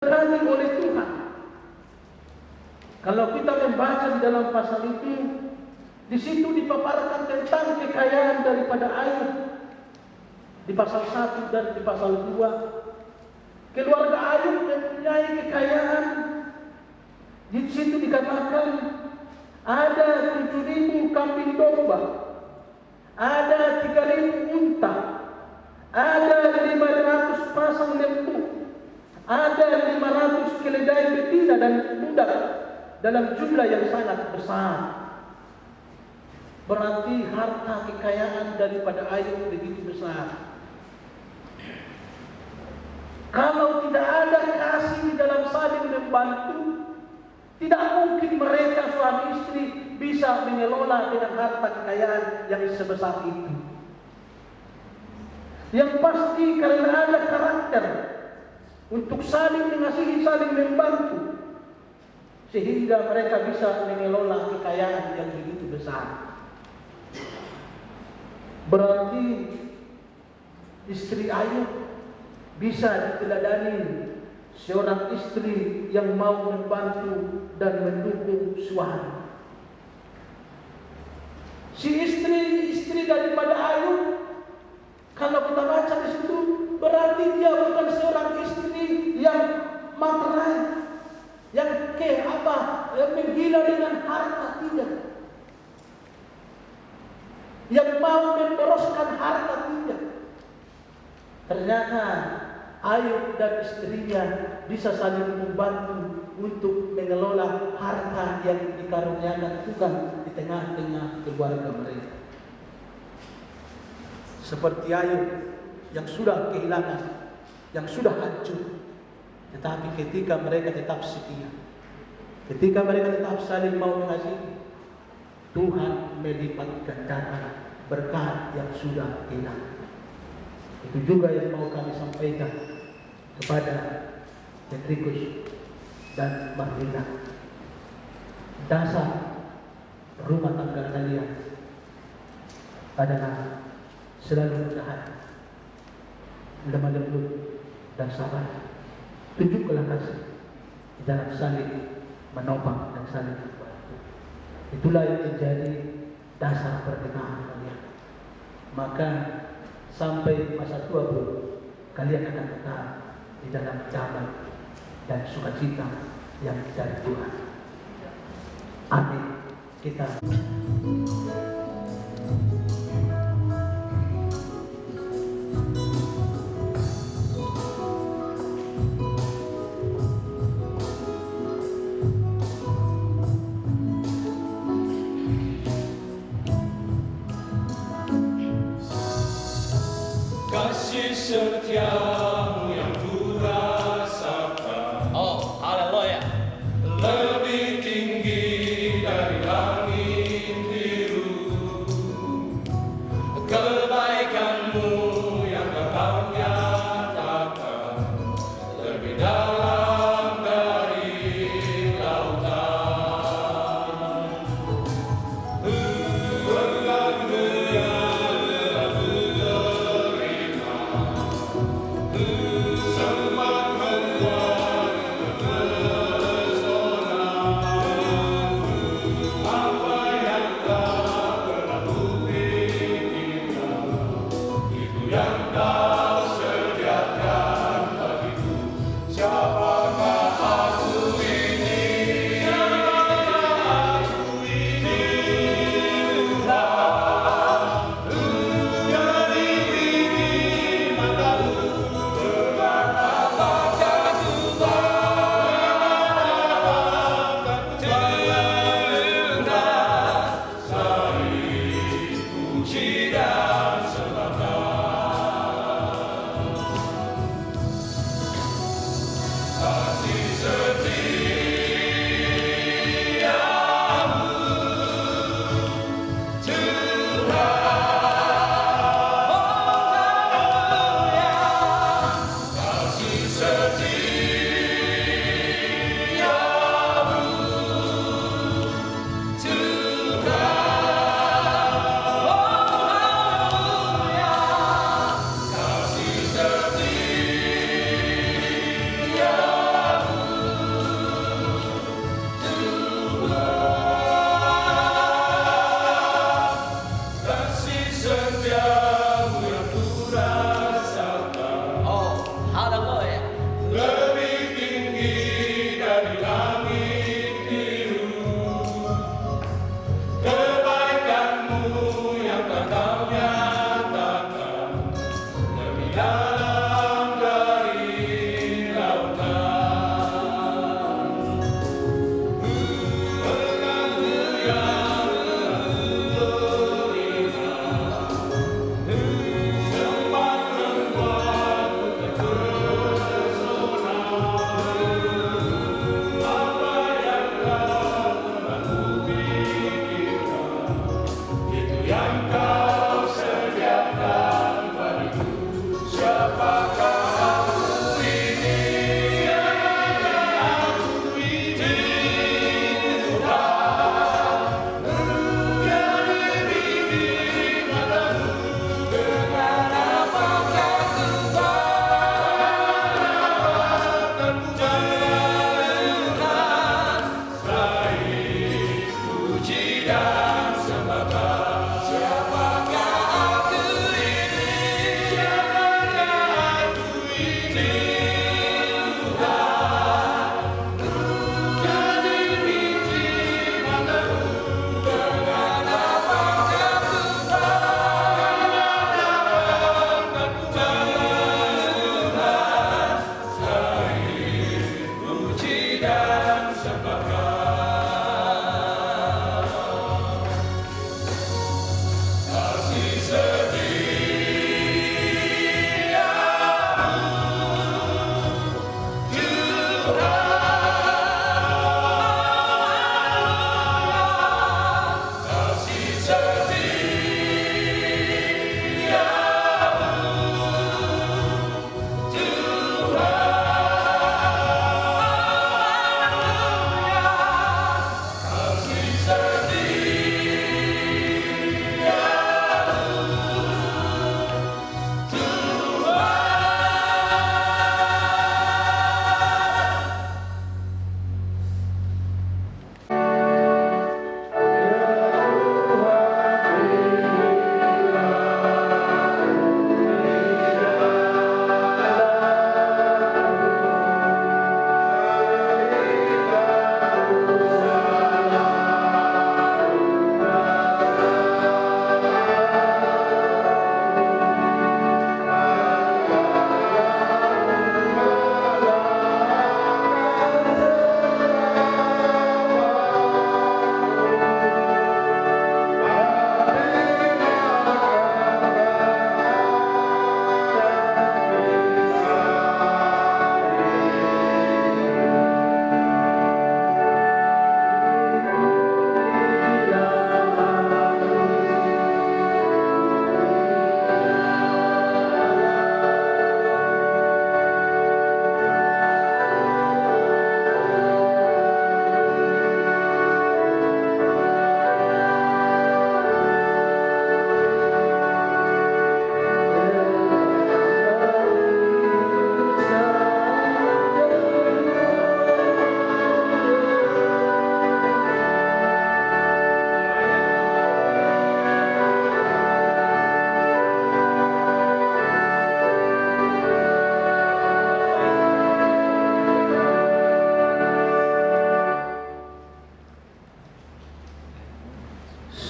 diberkati oleh Tuhan. Kalau kita membaca di dalam pasal itu, di situ dipaparkan tentang kekayaan daripada Ayub. Di pasal 1 dan di pasal 2, keluarga Ayub mempunyai kekayaan. Di situ dikatakan ada 7.000 kambing domba, ada 3.000 unta, ada 500 pasang lembu, ada 500 keledai betina dan budak dalam jumlah yang sangat besar. Berarti harta kekayaan daripada Ayub begitu besar. Kalau tidak ada kasih di dalam saling membantu, tidak mungkin mereka suami istri bisa mengelola dengan harta kekayaan yang sebesar itu. Yang pasti karena ada karakter untuk saling mengasihi, saling membantu, sehingga mereka bisa mengelola kekayaan yang begitu besar. Berarti istri Ayub bisa diteladani, seorang istri yang mau membantu dan mendukung suami. Si istri daripada Ayub, kalau kita baca di situ, berarti dia bukan seorang istri yang materai, yang yang menggila dengan harta, tidak. Yang mau memboroskan harta, tidak. Ternyata Ayub dan istrinya bisa saling membantu untuk mengelola harta yang dikaruniakan Tuhan di tengah-tengah keluarga mereka. Seperti Ayub yang sudah kehilangan, yang sudah hancur, tetapi ketika mereka tetap setia, ketika mereka tetap saling mau mengasihi, Tuhan melipat gandakan berkat yang sudah hilang. Itu juga yang mau kami sampaikan kepada Petrus dan Marlina. Dasar rumah tangga kalian adalah selalu bertahan, lemah lembut dan sabar. Tunjukkanlah kasih di dalam saling menopang dan saling membantu. Itulah yang menjadi dasar pernikahan kalian. Maka sampai masa tua pun kalian akan tetap di dalam damai dan sukacita yang dari Tuhan. Amin. Kita kasih setiamu yang kurasakan, oh haleluya, lebih tinggi dari langit biru.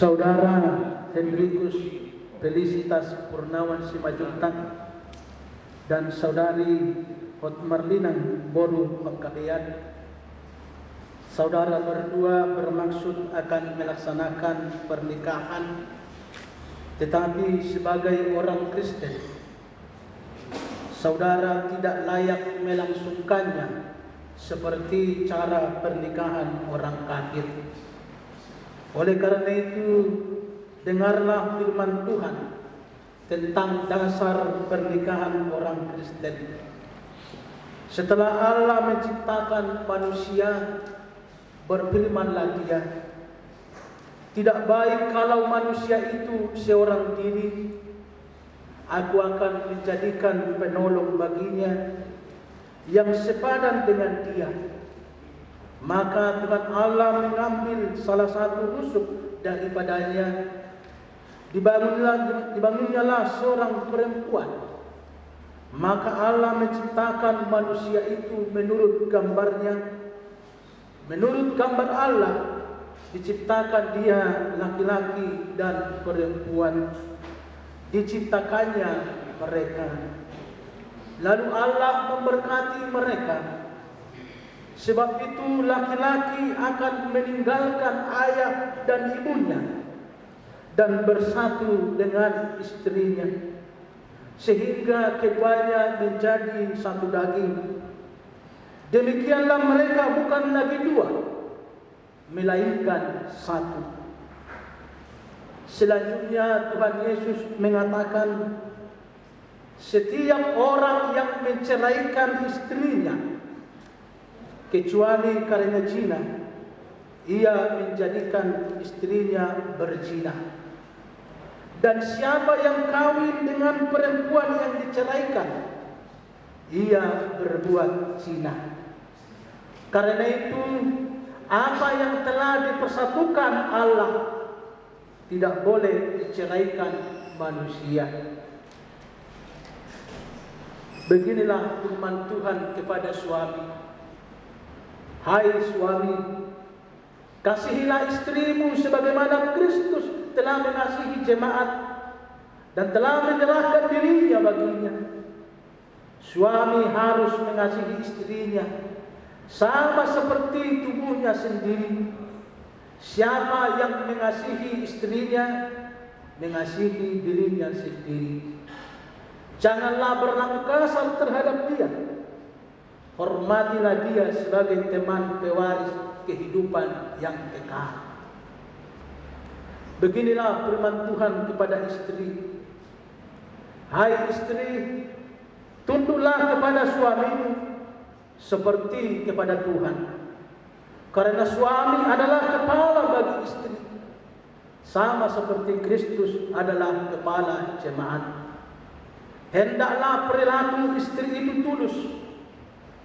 Saudara Hendrikus Felicitas Purnawan Simajuntang dan Saudari Hotmarlinang Boru Pangkabean, saudara berdua bermaksud akan melaksanakan pernikahan, tetapi sebagai orang Kristen, saudara tidak layak melangsungkannya seperti cara pernikahan orang kafir. Oleh karena itu, dengarlah firman Tuhan tentang dasar pernikahan orang Kristen. Setelah Allah menciptakan manusia, berfirmanlah Dia, tidak baik kalau manusia itu seorang diri. Aku akan menjadikan penolong baginya yang sepadan dengan dia. Maka Tuhan Allah mengambil salah satu rusuk daripadanya. Dibangunnyalah seorang perempuan. Maka Allah menciptakan manusia itu menurut gambarnya. Menurut gambar Allah diciptakan dia laki-laki dan perempuan. Diciptakannya mereka. Lalu Allah memberkati mereka. Sebab itu laki-laki akan meninggalkan ayah dan ibunya dan bersatu dengan istrinya, sehingga keduanya menjadi satu daging. Demikianlah mereka bukan lagi dua, melainkan satu. Selanjutnya Tuhan Yesus mengatakan, setiap orang yang menceraikan istrinya kecuali karena zina, ia menjadikan istrinya berzina. Dan siapa yang kawin dengan perempuan yang diceraikan, ia berbuat zina. Karena itu, apa yang telah dipersatukan Allah tidak boleh diceraikan manusia. Beginilah firman Tuhan kepada suami. Hai suami, kasihilah istrimu sebagaimana Kristus telah mengasihi jemaat dan telah menyerahkan dirinya baginya. Suami harus mengasihi istrinya sama seperti tubuhnya sendiri. Siapa yang mengasihi istrinya, mengasihi dirinya sendiri. Janganlah berlaku kasar terhadap dia. Hormatilah dia sebagai teman pewaris kehidupan yang kekal. Beginilah firman Tuhan kepada istri. Hai istri, tunduklah kepada suamimu seperti kepada Tuhan. Karena suami adalah kepala bagi istri, sama seperti Kristus adalah kepala jemaat. Hendaklah perilaku istri itu tulus,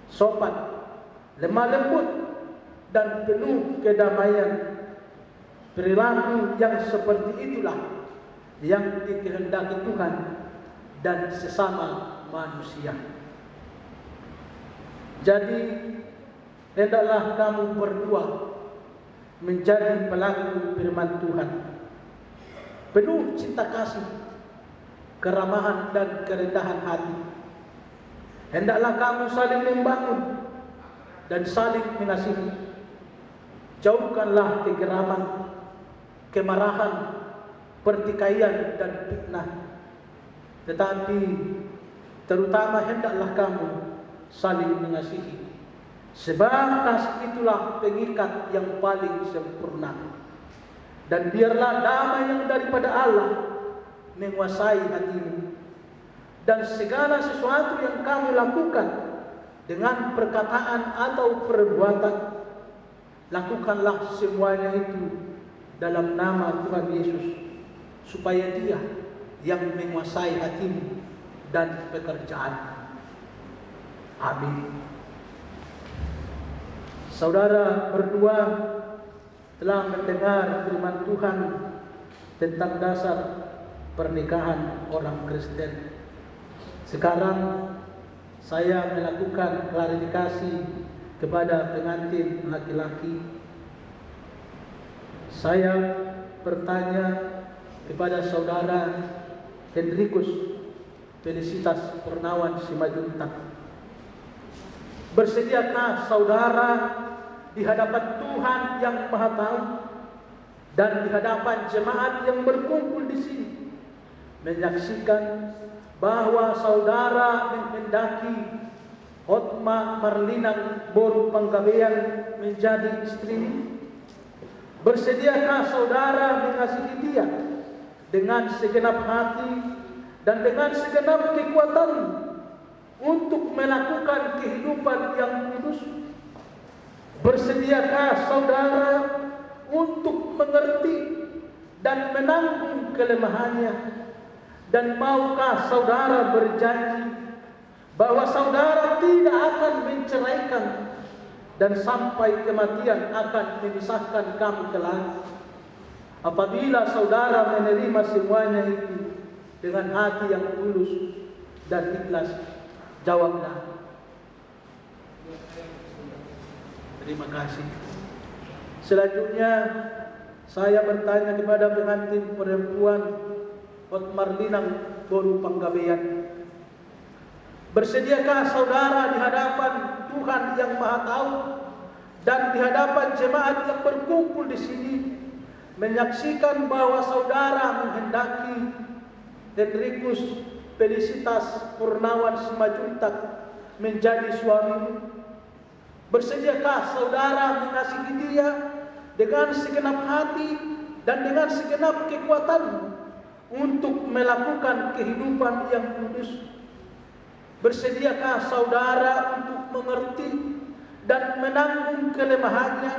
sopan, lemah lembut, dan penuh kedamaian. Perilaku yang seperti itulah yang dikehendaki Tuhan dan sesama manusia. Jadi, hendaklah kamu berdua menjadi pelaku firman Tuhan, penuh cinta kasih, keramahan dan kerendahan hati. Hendaklah kamu saling membangun dan saling mengasihi. Jauhkanlah kegeraman, kemarahan, pertikaian dan fitnah. Tetapi terutama hendaklah kamu saling mengasihi. Sebab kasih itulah pengikat yang paling sempurna. Dan biarlah damai yang daripada Allah menguasai hatimu. Dan segala sesuatu yang kamu lakukan dengan perkataan atau perbuatan, lakukanlah semuanya itu dalam nama Tuhan Yesus, supaya Dia yang menguasai hatimu dan pekerjaan. Amin. Saudara berdua telah mendengar firman Tuhan tentang dasar pernikahan orang Kristen. Sekarang saya melakukan klarifikasi kepada pengantin laki-laki. Saya bertanya kepada saudara Hendrikus Felicitas Purnawan Simajuntak, bersediakah saudara di hadapan Tuhan yang Maha Tahu dan di hadapan jemaat yang berkumpul di sini menyaksikan bahwa saudara menghendaki Hotma Marlina Boru Panggabean menjadi istri? Bersediakah saudara mengasihi dia dengan segenap hati dan dengan segenap kekuatan untuk melakukan kehidupan yang kudus? Bersediakah saudara untuk mengerti dan menanggung kelemahannya? Dan maukah saudara berjanji bahwa saudara tidak akan menceraikan dan sampai kematian akan memisahkan kamu kelak? Apabila saudara menerima semuanya itu dengan hati yang tulus dan ikhlas, jawablah. Terima kasih. Selanjutnya saya bertanya kepada pengantin perempuan Hotmar Linang Boru Panggabean, bersediakah saudara di hadapan Tuhan yang Maha Tahu dan di hadapan jemaat yang berkumpul di sini menyaksikan bahwa saudara menghendaki Hendrikus Felicitas Purnawan Simajuntak menjadi suamimu? Bersediakah saudara mengasihi dia dengan segenap hati dan dengan segenap kekuatanmu untuk melakukan kehidupan yang kudus? Bersediakah saudara untuk mengerti dan menanggung kelemahannya?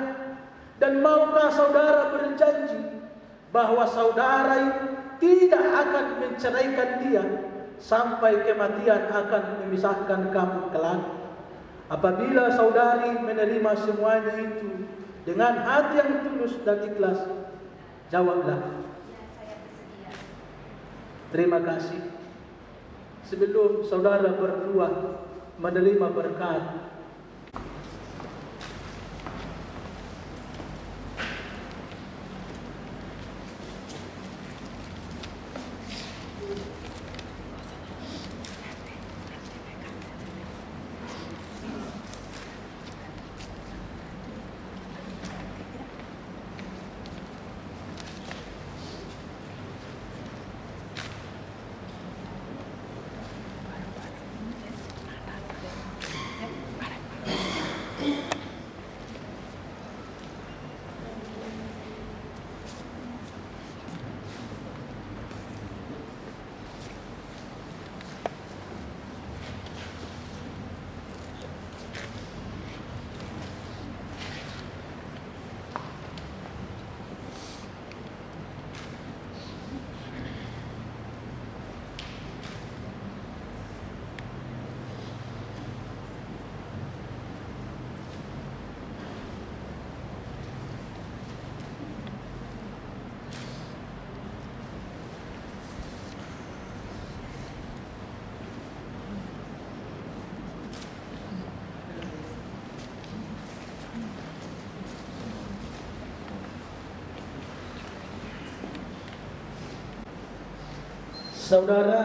Dan maukah saudara berjanji bahwa saudara tidak akan menceraikan dia sampai kematian akan memisahkan kamu kelak? Apabila saudari menerima semuanya itu dengan hati yang tulus dan ikhlas, jawablah. Ya, saya bersedia. Terima kasih. Sebelum saudara berdua menerima berkat, saudara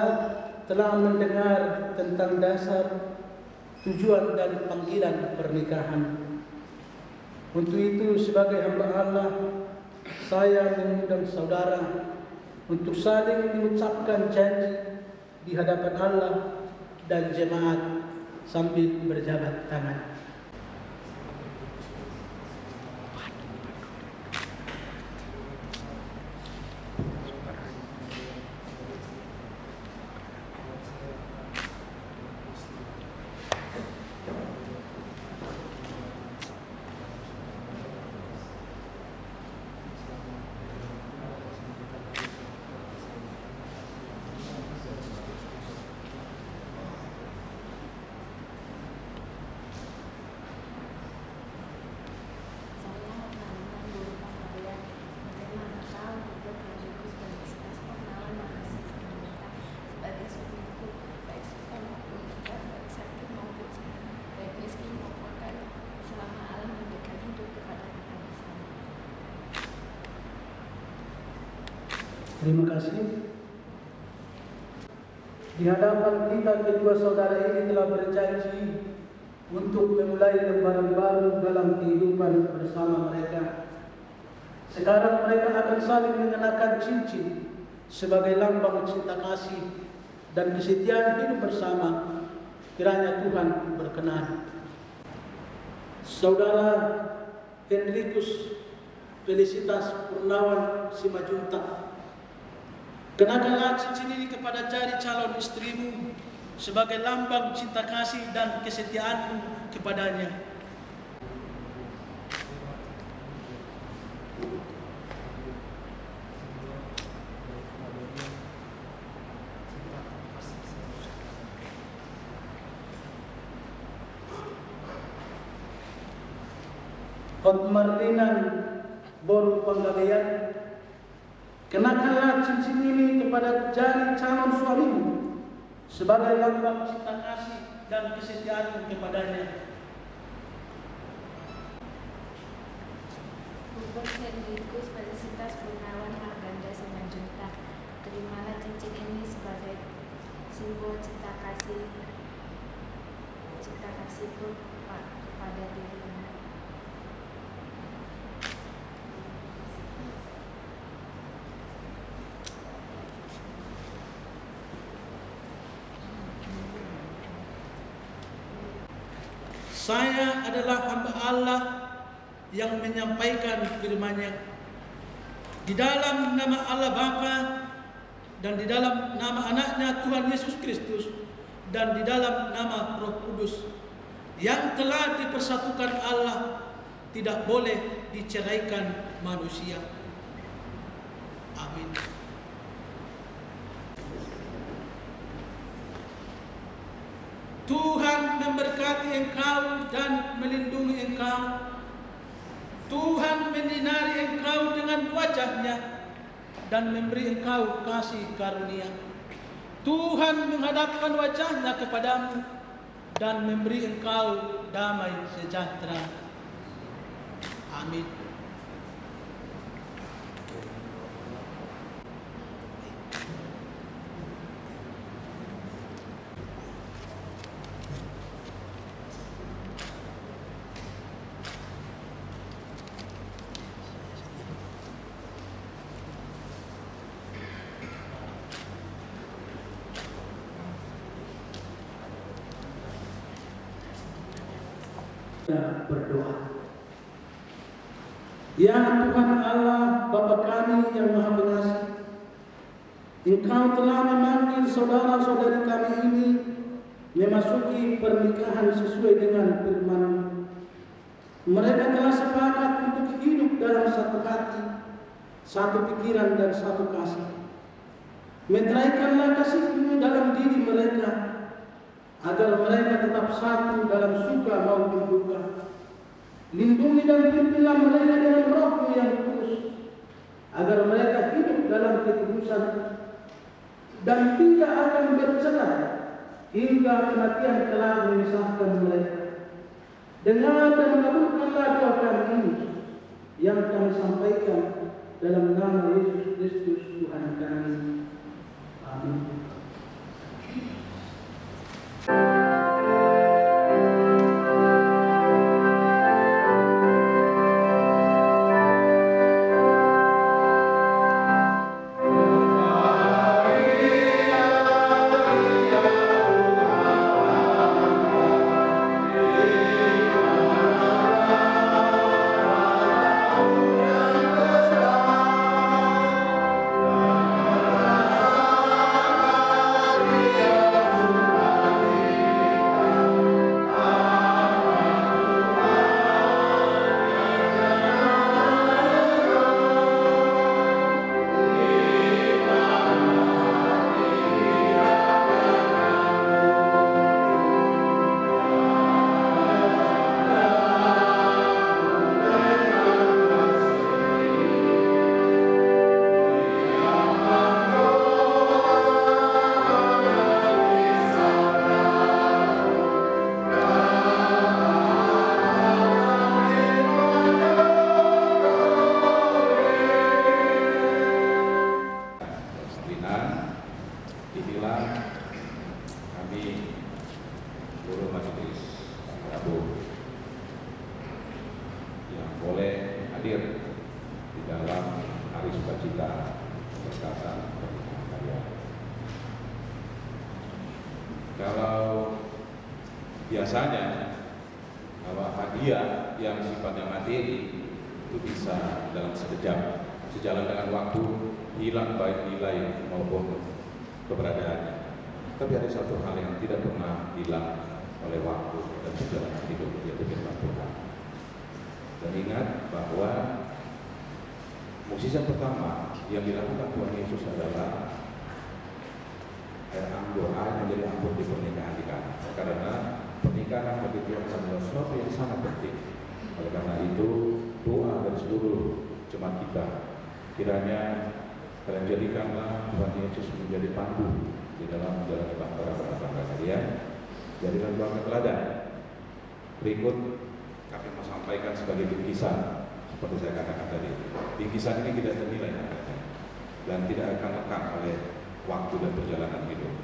telah mendengar tentang dasar, tujuan dan panggilan pernikahan. Untuk itu sebagai hamba Allah, saya mengundang saudara untuk saling mengucapkan janji di hadapan Allah dan jemaat sambil berjabat tangan. Terima kasih. Di hadapan kita kedua saudara ini telah berjanji untuk memulai lembaran baru dalam kehidupan bersama mereka. Sekarang mereka akan saling mengenakan cincin sebagai lambang cinta kasih dan kesetiaan hidup bersama. Kiranya Tuhan berkenan. Saudara Henrikus Felicitas Purnawan Simajuntak, kenakanlah cincin ini kepada jari calon istrimu sebagai lambang cinta kasih dan kesetiaanmu kepadanya. Hotmarlinan Boru Panggalian, kenakanlah cincin ini kepada jari calon suamimu sebagai lambang cinta kasih dan kesetiaanmu kepadanya. Bubur Henrikus Felicitas Purnawan Marganda Simanjuntak, terimalah cincin ini sebagai simbol cinta kasihku kepada dirimu. Saya adalah hamba Allah yang menyampaikan firman-Nya. Di dalam nama Allah Bapa dan di dalam nama Anaknya Tuhan Yesus Kristus dan di dalam nama Roh Kudus yang telah dipersatukan Allah, tidak boleh diceraikan manusia. Amin. Tuhan memberkati engkau dan melindungi engkau. Tuhan menyinari engkau dengan wajah-Nya dan memberi engkau kasih karunia. Tuhan menghadapkan wajah-Nya kepadamu dan memberi engkau damai sejahtera. Amin. Berdoa. Ya Tuhan Allah, Bapa kami yang Maha Pengasih, Engkau telah memanggil saudara-saudari kami ini memasuki pernikahan sesuai dengan firman-Mu. Mereka telah sepakat untuk hidup dalam satu hati, satu pikiran dan satu kasih. Meteraikanlah kasih-Mu dalam diri mereka, agar mereka tetap satu dalam suka maupun duka. Lindungi dan pimpinlah mereka dengan Roh-Mu yang kudus, agar mereka hidup dalam kekudusan dan tidak akan bercerai hingga kematian telah memisahkan mereka. Dengar dan kabulkanlah doa kami ini yang kami sampaikan dalam nama Yesus Kristus Tuhan kami. Amin. kita berkatan pernikahan kalian. Kalau biasanya kalau hadiah yang sifatnya materi itu bisa dalam sekejap, sejalan dengan waktu hilang baik nilai maupun keberadaannya. Tapi ada satu hal yang tidak pernah hilang oleh waktu dan perjalanan hidup, yaitu firman Tuhan. Dan ingat bahwa mukjizat pertama yang dilakukan Tuhan Yesus adalah air menjadi anggur di pernikahan di Kana. Karena pernikahan bagi Tuhan adalah sesuatu yang sangat penting. Oleh karena itu, doa dari seluruh jemaat kita, kiranya kalian jadikanlah Tuhan Yesus menjadi pandu di dalam menjalani para rumah tangga kalian. Jadilah keluarga teladan. Berikut kami mau sampaikan sebagai bingkisan, seperti saya katakan tadi. Bingkisan ini tidak ternilai dan tidak akan lekang oleh waktu dan perjalanan hidup.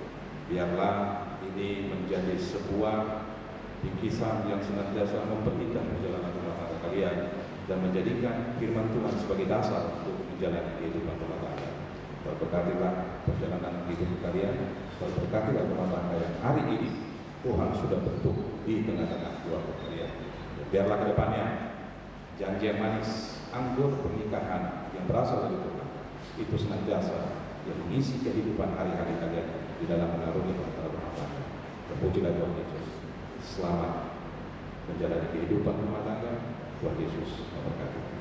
Biarlah ini menjadi sebuah bingkisan yang senantiasa memperindah perjalanan rumah tangga kalian dan menjadikan firman Tuhan sebagai dasar untuk menjalani kehidupan rumah tangga. Berberkatilah perjalanan hidup kalian, berberkatilah rumah tangga yang hari ini Tuhan sudah bentuk di tengah-tengah keluarga kalian. Biarlah kedepannya janji yang manis, anggur pernikahan yang berasal dari Tuhan itu senantiasa yang mengisi kehidupan hari-hari kalian di dalam mengarungi antara rumah tangga. Terpujilah Tuhan Yesus. Selamat menjalani kehidupan rumah tangga. Tuhan Yesus memberkati.